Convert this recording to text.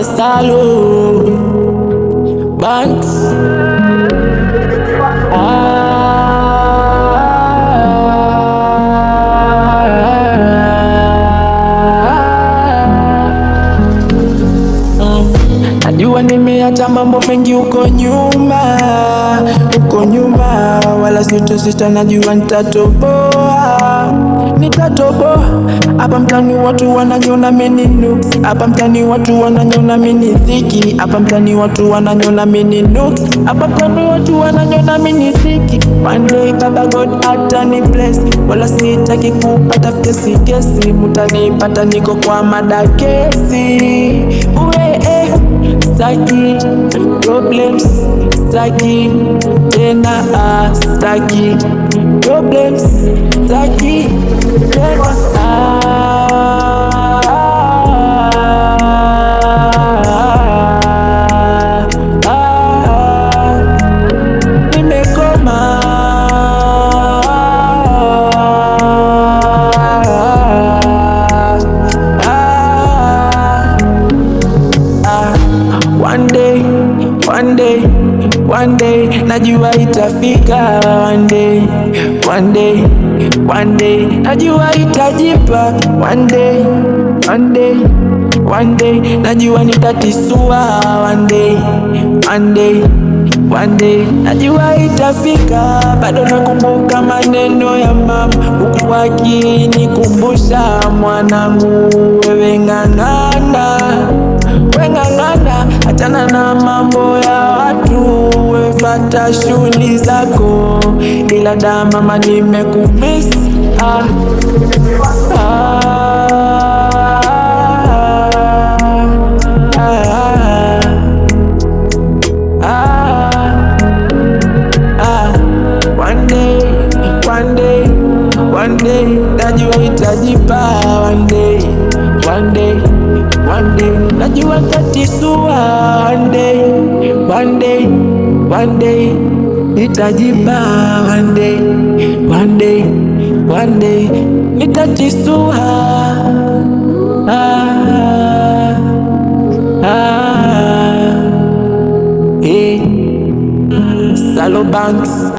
Salo Banks. Najua nimeacha mambo mengi uko nyuma, wala sita, najua nitatoboa. Hapa mtani watu wananyona mimi nuks, hapa mtani watu wananyona mimi dhiki, hapa mtani watu wananyona mimi nuks, hapa mtani watu wananyona mimi dhiki. One day Baba God atani bless, wala sitaki kupata kesi, mutanipata niko kwa madakesi. Staki problems, staki tena, staki problems, staki tena. Nimekoma. One day, najua itafika. One day, najua itajipa. One day, najua nitatisua. One day, najua itafika. Bado nakumbuka maneno ya mama, huku akinikumbusha, mwanangu, wewe ng'ang'ana, achana na mambo ya watu, wefata shughuli zako, ila da mama nimekumiss. One day, najua itajipa. One day, najua tatisua. One day, itajipa. One day, nitatisua. Salo Banks.